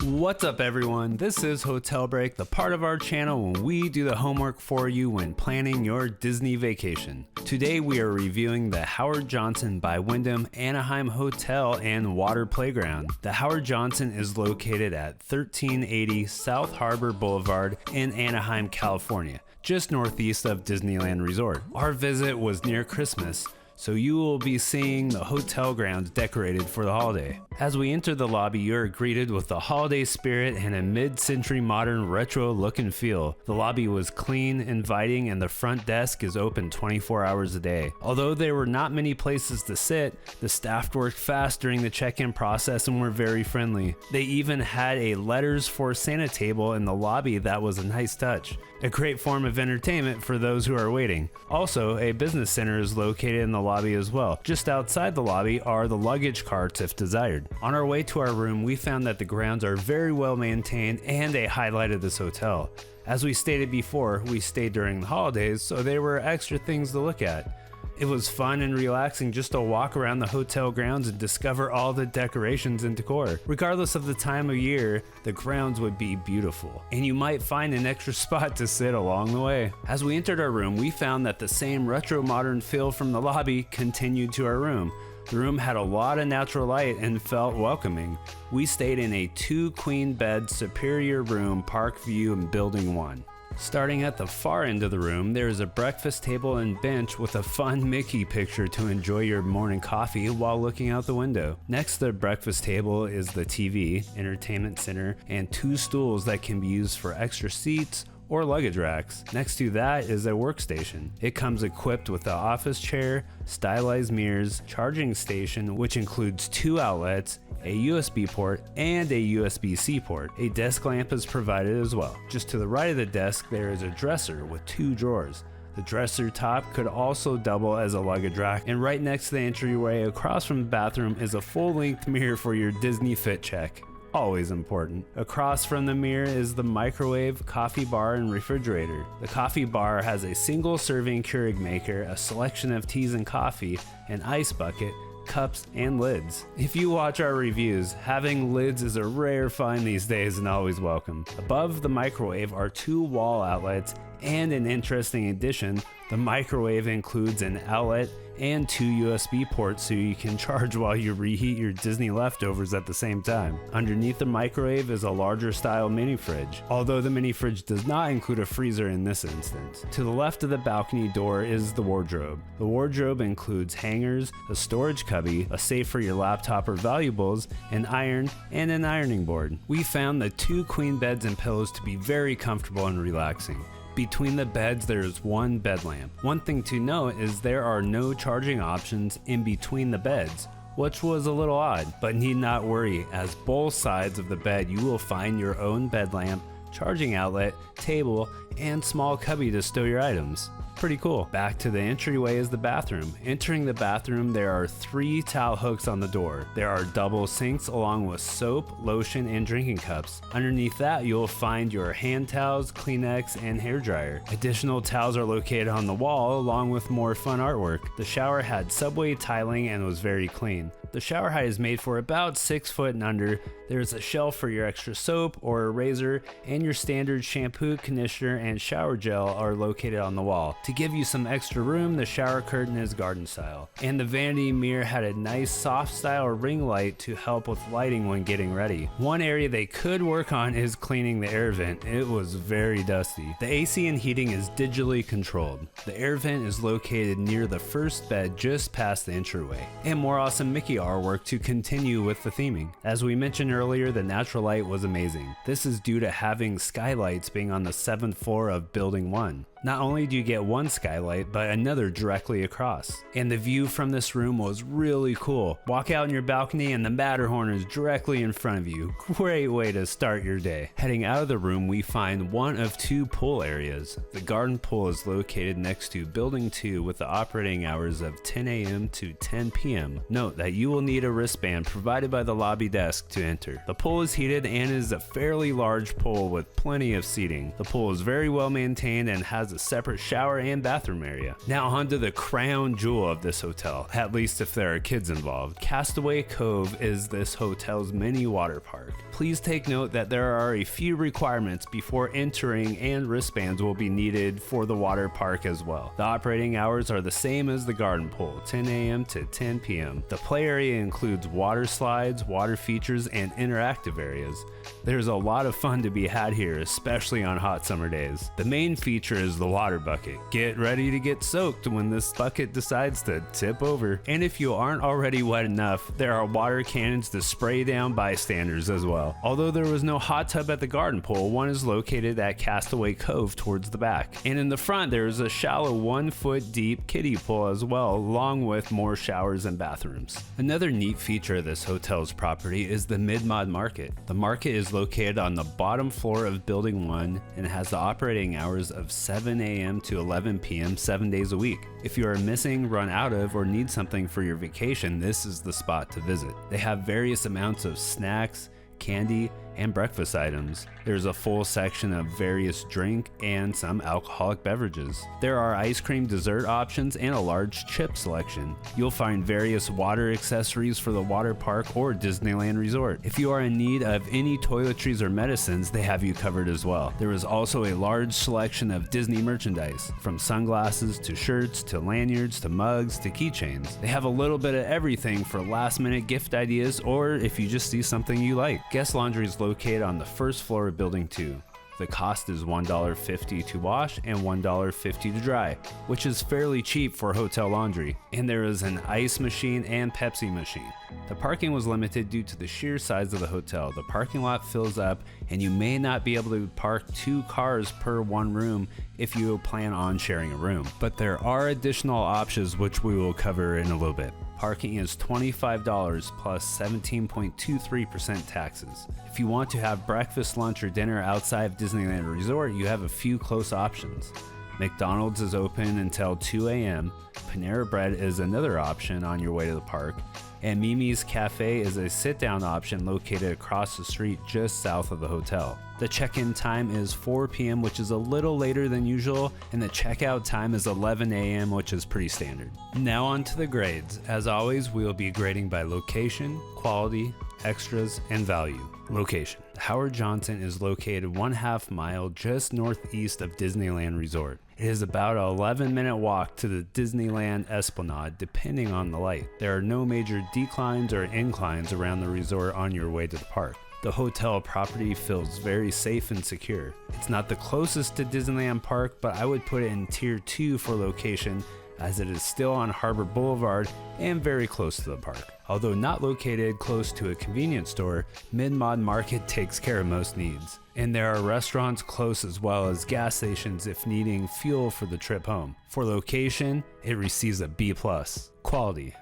What's up everyone, this is Hotel Break, the part of our channel when we do the homework for you when planning your Disney vacation. Today we are reviewing the Howard Johnson by Wyndham Anaheim Hotel and Water Playground. The Howard Johnson is located at 1380 South Harbor Boulevard in Anaheim, California, just northeast of Disneyland Resort. Our visit was near Christmas, so you will be seeing the hotel grounds decorated for the holiday. As we enter the lobby, you are greeted with the holiday spirit and a mid-century modern retro look and feel. The lobby was clean, inviting, and the front desk is open 24 hours a day. Although there were not many places to sit, the staff worked fast during the check-in process and were very friendly. They even had a letters for Santa table in the lobby that was a nice touch. A great form of entertainment for those who are waiting. Also, a business center is located in the lobby as well. Just outside the lobby are the luggage carts if desired. On our way to our room, we found that the grounds are very well maintained and a highlight of this hotel. As we stated before, we stayed during the holidays, so there were extra things to look at. It was fun and relaxing just to walk around the hotel grounds and discover all the decorations and decor. Regardless of the time of year, the grounds would be beautiful, and you might find an extra spot to sit along the way. As we entered our room, we found that the same retro modern feel from the lobby continued to our room. The room had a lot of natural light and felt welcoming. We stayed in a 2-queen bed superior room, Park View in Building 1. Starting at the far end of the room, there is a breakfast table and bench with a fun Mickey picture to enjoy your morning coffee while looking out the window. Next to the breakfast table is the TV, entertainment center, and 2 stools that can be used for extra seats or luggage racks. Next to that is a workstation. It comes equipped with an office chair, stylized mirrors, charging station which includes 2 outlets, a USB port, and a USB-C port. A desk lamp is provided as well. Just to the right of the desk there is a dresser with 2 drawers. The dresser top could also double as a luggage rack, and right next to the entryway across from the bathroom is a full-length mirror for your Disney fit check. Always important. Across from the mirror is the microwave, coffee bar, and refrigerator. The coffee bar has a single serving Keurig maker, a selection of teas and coffee, an ice bucket, cups, and lids. If you watch our reviews, having lids is a rare find these days and always welcome. Above the microwave are 2 wall outlets, and an interesting addition, the microwave includes an outlet and 2 USB ports so you can charge while you reheat your Disney leftovers at the same time. Underneath the microwave is a larger style mini fridge, although the mini fridge does not include a freezer in this instance. To the left of the balcony door is the wardrobe. The wardrobe includes hangers, a storage cubby, a safe for your laptop or valuables, an iron, and an ironing board. We found the 2 queen beds and pillows to be very comfortable and relaxing. Between the beds there is 1 bed lamp. One thing to note is there are no charging options in between the beds, which was a little odd, but need not worry, as both sides of the bed you will find your own bed lamp, charging outlet, table, and small cubby to stow your items. Pretty cool. Back to the entryway is the bathroom. Entering the bathroom, there are 3 towel hooks on the door. There are double sinks along with soap, lotion, and drinking cups. Underneath that, you'll find your hand towels, Kleenex, and hairdryer. Additional towels are located on the wall along with more fun artwork. The shower had subway tiling and was very clean. The shower height is made for about 6 foot and under. There's a shelf for your extra soap or a razor, and your standard shampoo, conditioner, and shower gel are located on the wall. To give you some extra room, the shower curtain is garden style. And the vanity mirror had a nice soft style ring light to help with lighting when getting ready. One area they could work on is cleaning the air vent. It was very dusty. The AC and heating is digitally controlled. The air vent is located near the first bed just past the entryway. And more awesome Mickey artwork to continue with the theming. As we mentioned earlier, the natural light was amazing. This is due to having skylights being on the 7th floor of Building 1. Not only do you get 1 skylight, but another directly across. And the view from this room was really cool. Walk out on your balcony and the Matterhorn is directly in front of you. Great way to start your day. Heading out of the room, we find one of 2 pool areas. The garden pool is located next to Building 2 with the operating hours of 10 a.m. to 10 p.m. Note that you will need a wristband provided by the lobby desk to enter. The pool is heated and is a fairly large pool with plenty of seating. The pool is very well maintained and has a separate shower and bathroom area. Now onto the crown jewel of this hotel, at least if there are kids involved. Castaway Cove is this hotel's mini water park. Please take note that there are a few requirements before entering, and wristbands will be needed for the water park as well. The operating hours are the same as the garden pool, 10 a.m. to 10 p.m. The play area includes water slides, water features, and interactive areas. There's a lot of fun to be had here, especially on hot summer days. The main feature is the water bucket. Get ready to get soaked when this bucket decides to tip over. And if you aren't already wet enough, there are water cannons to spray down bystanders as well. Although there was no hot tub at the garden pool, one is located at Castaway Cove towards the back. And in the front, there is a shallow 1 foot deep kiddie pool as well, along with more showers and bathrooms. Another neat feature of this hotel's property is the Mid-Mod Market. The market is located on the bottom floor of Building 1 and has the operating hours of 7 a.m. to 11 p.m. 7 days a week. If you are missing, run out of, or need something for your vacation, this is the spot to visit. They have various amounts of snacks, candy, and breakfast items. There's a full section of various drink and some alcoholic beverages. There are ice cream dessert options and a large chip selection. You'll find various water accessories for the water park or Disneyland Resort. If you are in need of any toiletries or medicines, they have you covered as well. There is also a large selection of Disney merchandise, from sunglasses to shirts to lanyards to mugs to keychains. They have a little bit of everything for last minute gift ideas, or if you just see something you like. Guest laundry is located on the first floor of Building 2. The cost is $1.50 to wash and $1.50 to dry, which is fairly cheap for hotel laundry. And there is an ice machine and Pepsi machine. The parking was limited due to the sheer size of the hotel. The parking lot fills up, and you may not be able to park 2 cars per one room if you plan on sharing a room. But there are additional options which we will cover in a little bit. Parking is $25 plus 17.23% taxes. If you want to have breakfast, lunch, or dinner outside of Disneyland Resort, you have a few close options. McDonald's is open until 2 a.m. Panera Bread is another option on your way to the park. And Mimi's Cafe is a sit-down option located across the street just south of the hotel. The check-in time is 4 p.m., which is a little later than usual, and the checkout time is 11 a.m., which is pretty standard. Now on to the grades. As always, we will be grading by location, quality, extras, and value. Location. Howard Johnson is located 1/2 mile just northeast of Disneyland Resort. It is about an 11-minute walk to the Disneyland Esplanade, depending on the light. There are no major declines or inclines around the resort on your way to the park. The hotel property feels very safe and secure. It's not the closest to Disneyland Park, but I would put it in Tier 2 for location, as it is still on Harbor Boulevard and very close to the park. Although not located close to a convenience store, Mid-Mod Market takes care of most needs. And there are restaurants close as well as gas stations if needing fuel for the trip home. For location, it receives a B+. Quality.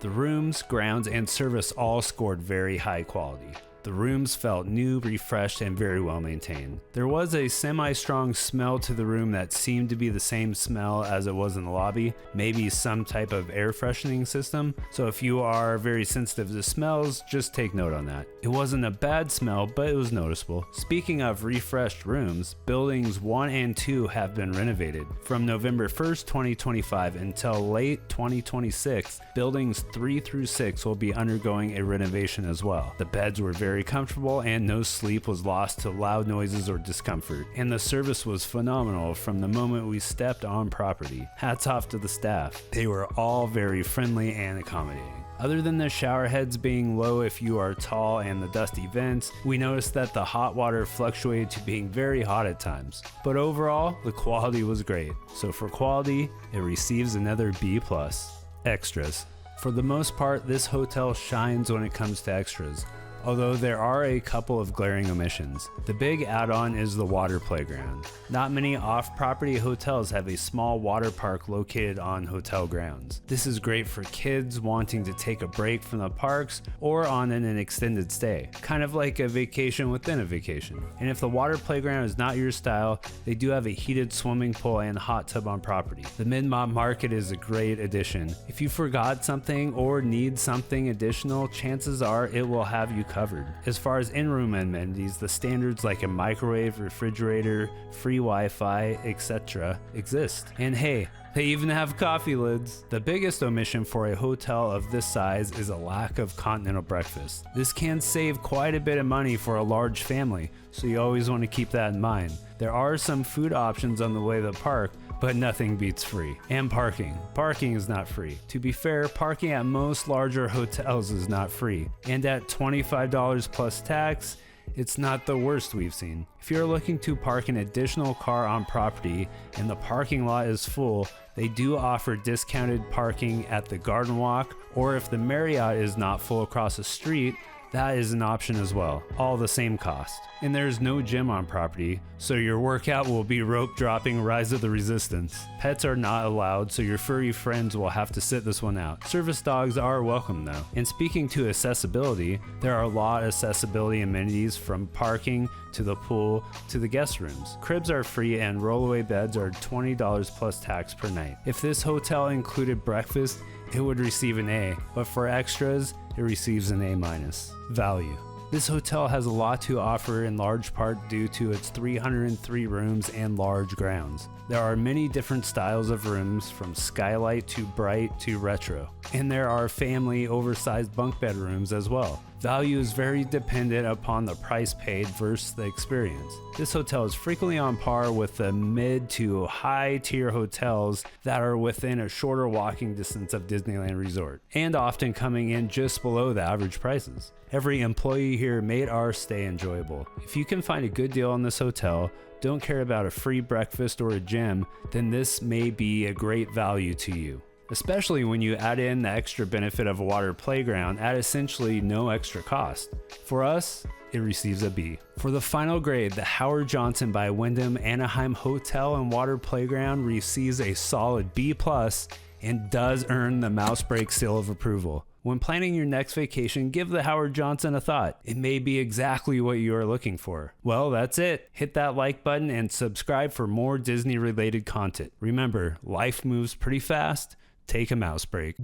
The rooms, grounds, and service all scored very high quality. The rooms felt new, refreshed, and very well maintained. There was a semi-strong smell to the room that seemed to be the same smell as it was in the lobby, maybe some type of air freshening system. So if you are very sensitive to smells, just take note on that. It wasn't a bad smell, but it was noticeable. Speaking of refreshed rooms, buildings 1 and 2 have been renovated. From November 1st, 2025 until late 2026, buildings 3 through 6 will be undergoing a renovation as well. The beds were very comfortable and no sleep was lost to loud noises or discomfort. And the service was phenomenal from the moment we stepped on property. Hats off to the staff. They were all very friendly and accommodating. Other than the shower heads being low if you are tall and the dusty vents, we noticed that the hot water fluctuated to being very hot at times. But overall, the quality was great. So for quality, it receives another B+. Extras. For the most part, this hotel shines when it comes to extras, although there are a couple of glaring omissions. The big add-on is the water playground. Not many off-property hotels have a small water park located on hotel grounds. This is great for kids wanting to take a break from the parks or on an extended stay, kind of like a vacation within a vacation. And if the water playground is not your style, they do have a heated swimming pool and hot tub on property. The Mid-Mod Market is a great addition. If you forgot something or need something additional, chances are it will have you covered. As far as in-room amenities, the standards like a microwave, refrigerator, free Wi-Fi, etc. exist. And hey, they even have coffee lids. The biggest omission for a hotel of this size is a lack of continental breakfast. This can save quite a bit of money for a large family, so you always want to keep that in mind. There are some food options on the way to the park, but nothing beats free. And parking. Parking is not free. To be fair, parking at most larger hotels is not free. And at $25 plus tax, it's not the worst we've seen. If you're looking to park an additional car on property and the parking lot is full, they do offer discounted parking at the Garden Walk, or if the Marriott is not full across the street, that is an option as well, all the same cost. And there's no gym on property, so your workout will be rope dropping Rise of the Resistance. Pets are not allowed, so your furry friends will have to sit this one out. Service dogs are welcome though. And speaking to accessibility, there are a lot of accessibility amenities from parking to the pool to the guest rooms. Cribs are free and rollaway beds are $20 plus tax per night. If this hotel included breakfast, it would receive an A, but for extras, it receives an A-. Value. This hotel has a lot to offer in large part due to its 303 rooms and large grounds. There are many different styles of rooms, from skylight to bright to retro, and there are family oversized bunk bed rooms as well. Value is very dependent upon the price paid versus the experience. This hotel is frequently on par with the mid to high tier hotels that are within a shorter walking distance of Disneyland Resort, and often coming in just below the average prices. Every employee here made our stay enjoyable. If you can find a good deal on this hotel, don't care about a free breakfast or a gym, then this may be a great value to you. Especially when you add in the extra benefit of a water playground at essentially no extra cost. For us, it receives a B. For the final grade, the Howard Johnson by Wyndham Anaheim Hotel and Water Playground receives a solid B+ and does earn the mouse break seal of approval. When planning your next vacation, give the Howard Johnson a thought. It may be exactly what you are looking for. Well, that's it. Hit that like button and subscribe for more Disney related content. Remember, life moves pretty fast. Take a mouse break.